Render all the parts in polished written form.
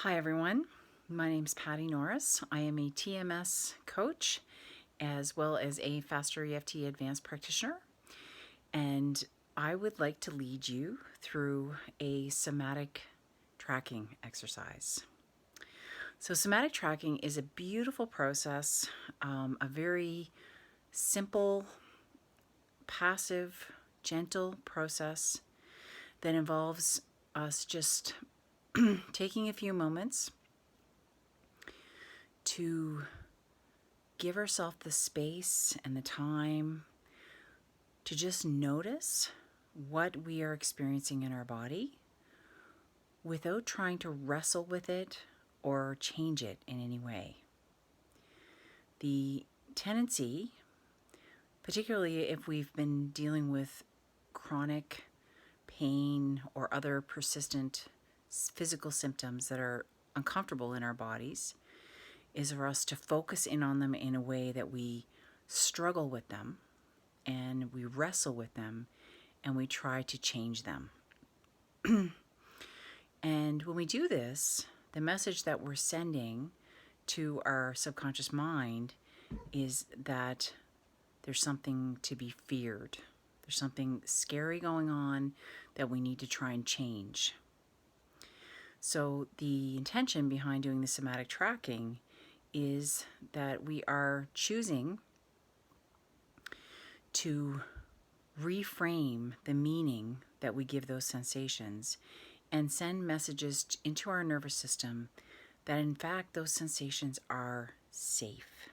Hi everyone, my name is Patty Norris. I am a TMS coach as well as a Faster EFT advanced practitioner, and I would like to lead you through a somatic tracking exercise. So somatic tracking is a beautiful process, a very simple, passive, gentle process that involves us just taking a few moments to give ourselves the space and the time to just notice what we are experiencing in our body without trying to wrestle with it or change it in any way. The tendency, particularly if we've been dealing with chronic pain or other persistent physical symptoms that are uncomfortable in our bodies, is for us to focus in on them in a way that we struggle with them and we wrestle with them and we try to change them. And when we do this, the message that we're sending to our subconscious mind is that there's something to be feared. There's something scary going on that we need to try and change. So the intention behind doing the somatic tracking is that we are choosing to reframe the meaning that we give those sensations and send messages into our nervous system that in fact those sensations are safe,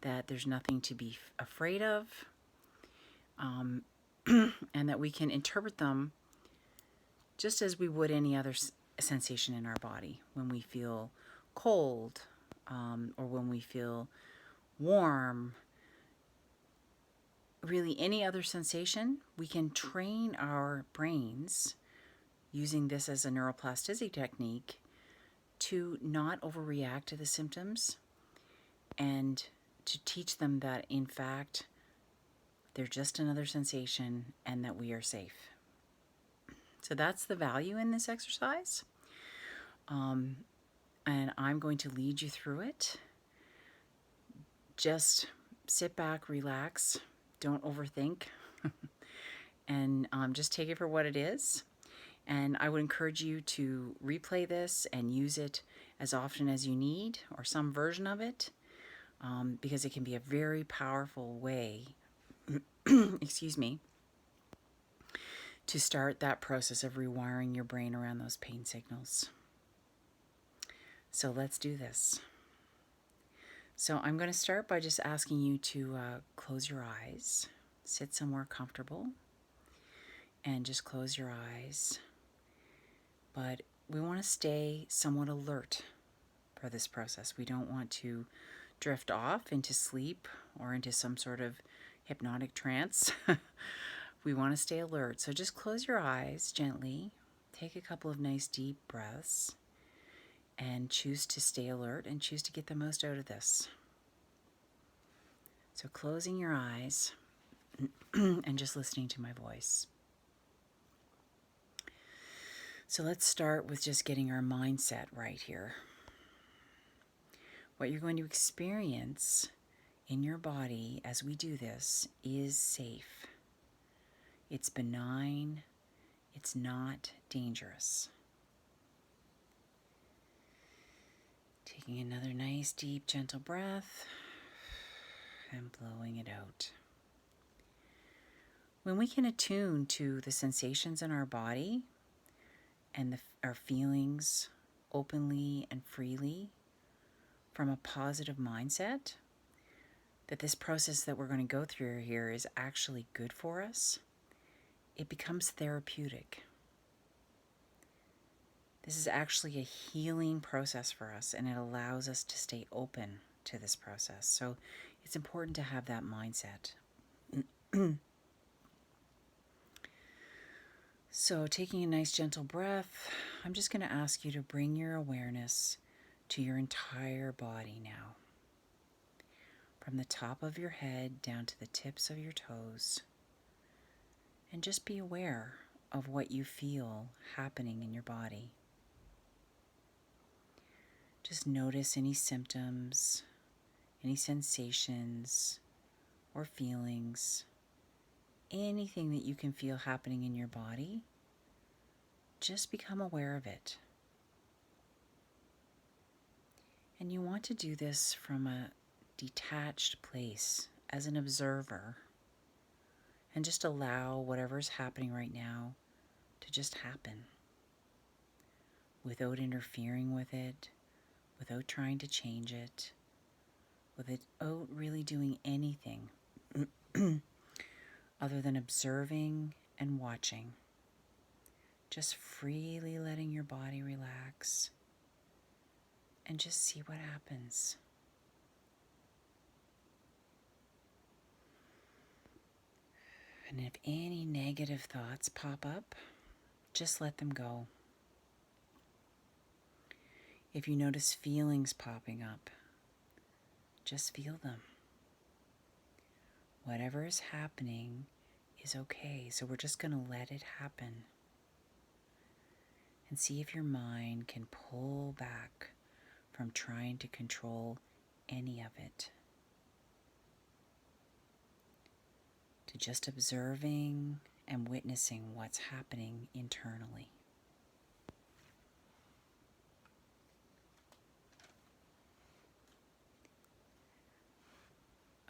that there's nothing to be afraid of, and that we can interpret them just as we would any other sensation in our body. When we feel cold, or when we feel warm, really any other sensation, we can train our brains using this as a neuroplasticity technique to not overreact to the symptoms and to teach them that in fact they're just another sensation and that we are safe. So that's the value in this exercise. And I'm going to lead you through it. Just sit back, relax, don't overthink, and just take it for what it is. And I would encourage you to replay this and use it as often as you need, or some version of it, because it can be a very powerful way, excuse me, to start that process of rewiring your brain around those pain signals. So let's do this. So I'm going to start by just asking you to close your eyes, sit somewhere comfortable, and just close your eyes. But we want to stay somewhat alert for this process. We don't want to drift off into sleep or into some sort of hypnotic trance. We want to stay alert. So just close your eyes gently, take a couple of nice deep breaths, and choose to stay alert and choose to get the most out of this. So closing your eyes and just listening to my voice. So let's start with just getting our mindset right here. What you're going to experience in your body as we do this is safe. It's benign. It's not dangerous. Taking another nice, deep, gentle breath and blowing it out. When we can attune to the sensations in our body and our feelings openly and freely from a positive mindset, that this process that we're going to go through here is actually good for us, it becomes therapeutic. This is actually a healing process for us, and it allows us to stay open to this process. So it's important to have that mindset. So taking a nice gentle breath, I'm just going to ask you to bring your awareness to your entire body now. From the top of your head down to the tips of your toes. And just be aware of what you feel happening in your body. Just notice any symptoms, any sensations or feelings, anything that you can feel happening in your body. Just become aware of it. And you want to do this from a detached place as an observer, and just allow whatever's happening right now to just happen without interfering with it, without trying to change it, without really doing anything other than observing and watching. Just freely letting your body relax and just see what happens. And if any negative thoughts pop up, just let them go. If you notice feelings popping up, just feel them. Whatever is happening is okay, so we're just going to let it happen. And see if your mind can pull back from trying to control any of it, to just observing and witnessing what's happening internally.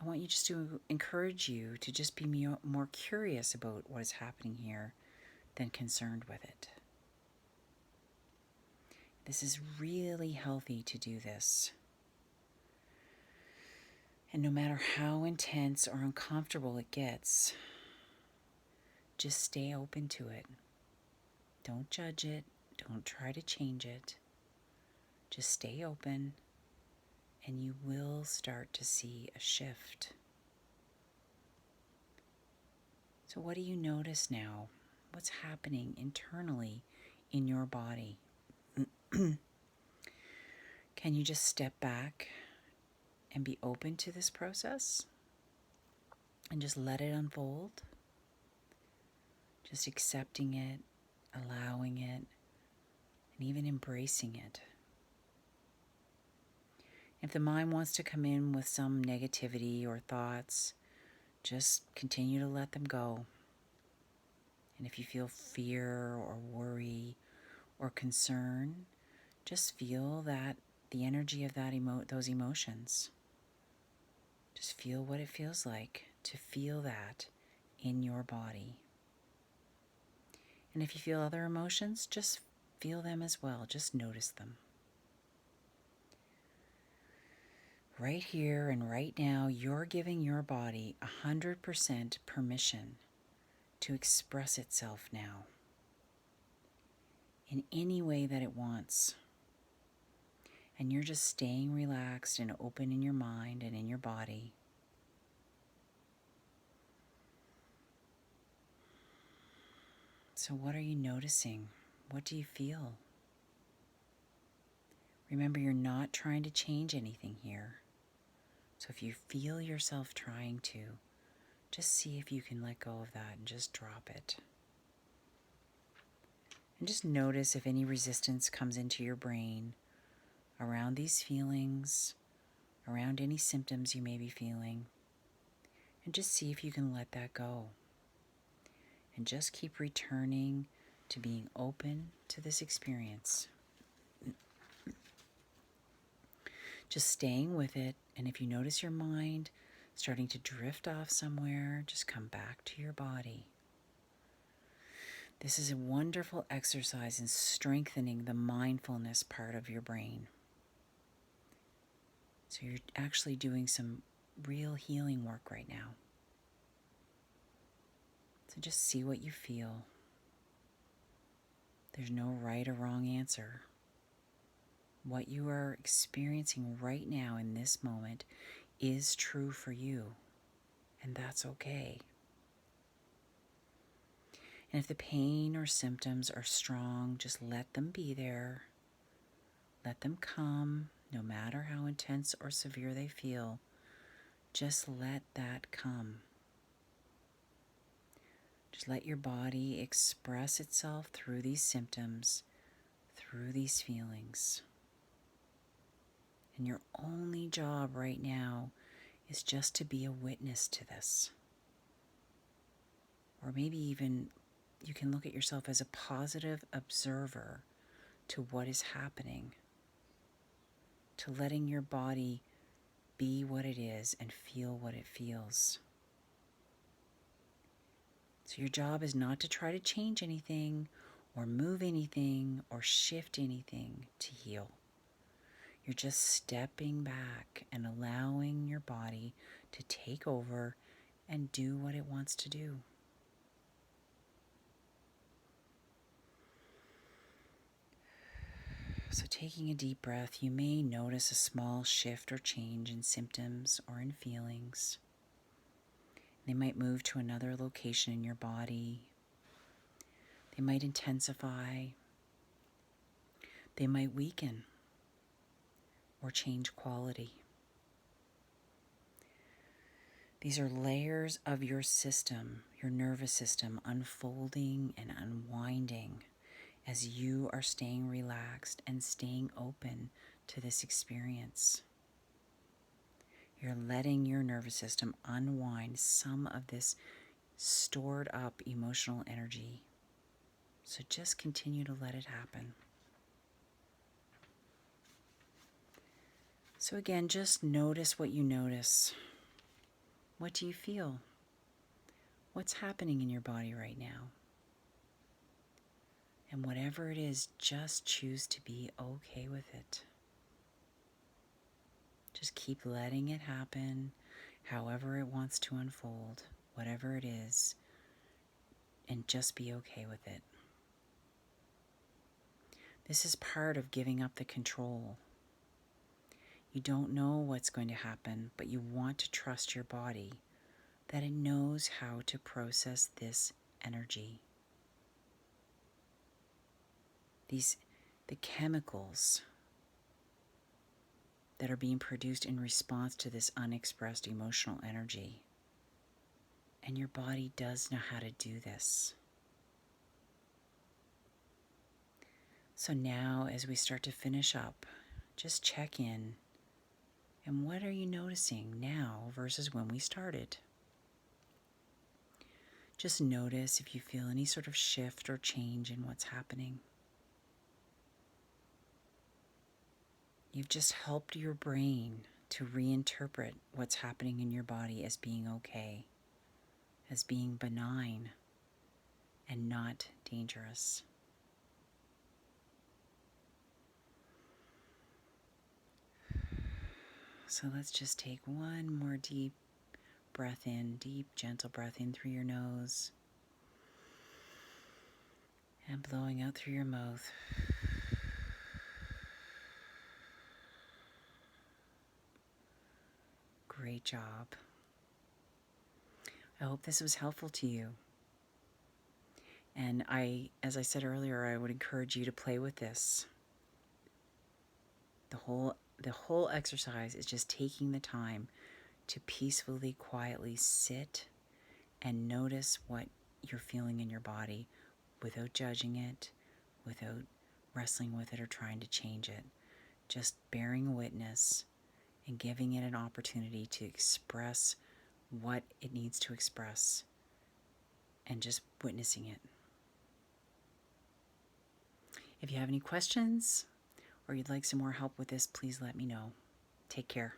I want you just to encourage you to just be more curious about what is happening here than concerned with it. This is really healthy to do this. And no matter how intense or uncomfortable it gets, just stay open to it. Don't judge it. Don't try to change it. Just stay open, and you will start to see a shift. So what do you notice now? What's happening internally in your body? Can you just step back and be open to this process and just let it unfold? Just accepting it, allowing it, and even embracing it. If the mind wants to come in with some negativity or thoughts, just continue to let them go. And if you feel fear or worry or concern, just feel that the energy of those emotions. Just feel what it feels like to feel that in your body. And if you feel other emotions, just feel them as well. Just notice them. Right here and right now, you're giving your body 100% permission to express itself now in any way that it wants. And you're just staying relaxed and open in your mind and in your body. So what are you noticing? What do you feel? Remember, you're not trying to change anything here. So if you feel yourself trying to, just see if you can let go of that and just drop it. And just notice if any resistance comes into your brain around these feelings, around any symptoms you may be feeling. And just see if you can let that go. And just keep returning to being open to this experience. Just staying with it, and if you notice your mind starting to drift off somewhere, just come back to your body. This is a wonderful exercise in strengthening the mindfulness part of your brain. So you're actually doing some real healing work right now. So just see what you feel. There's no right or wrong answer. What you are experiencing right now in this moment is true for you, and that's okay. And if the pain or symptoms are strong, just let them be there. Let them come, no matter how intense or severe they feel. Just let that come. Just let your body express itself through these symptoms, through these feelings. And your only job right now is just to be a witness to this. Or maybe even you can look at yourself as a positive observer to what is happening, to letting your body be what it is and feel what it feels. So your job is not to try to change anything or move anything or shift anything to heal. You're just stepping back and allowing your body to take over and do what it wants to do. So taking a deep breath, you may notice a small shift or change in symptoms or in feelings. They might move to another location in your body. They might intensify. They might weaken or change quality. These are layers of your system, your nervous system, unfolding and unwinding as you are staying relaxed and staying open to this experience. You're letting your nervous system unwind some of this stored up emotional energy. So just continue to let it happen. So again, just notice what you notice. What do you feel? What's happening in your body right now? And whatever it is, just choose to be okay with it. Just keep letting it happen, however it wants to unfold, whatever it is, and just be okay with it. This is part of giving up the control. You don't know what's going to happen, but you want to trust your body that it knows how to process this energy. The chemicals that are being produced in response to this unexpressed emotional energy. And your body does know how to do this. So now, as we start to finish up, just check in. And what are you noticing now versus when we started? Just notice if you feel any sort of shift or change in what's happening. You've just helped your brain to reinterpret what's happening in your body as being okay, as being benign, and not dangerous. So let's just take one more deep breath in, deep, gentle breath in through your nose, and blowing out through your mouth. Great job. I hope this was helpful to you. And as I said earlier, I would encourage you to play with this. The whole exercise is just taking the time to peacefully, quietly sit and notice what you're feeling in your body without judging it, without wrestling with it or trying to change it. Just bearing witness and giving it an opportunity to express what it needs to express and just witnessing it. If you have any questions or you'd like some more help with this, please let me know. Take care.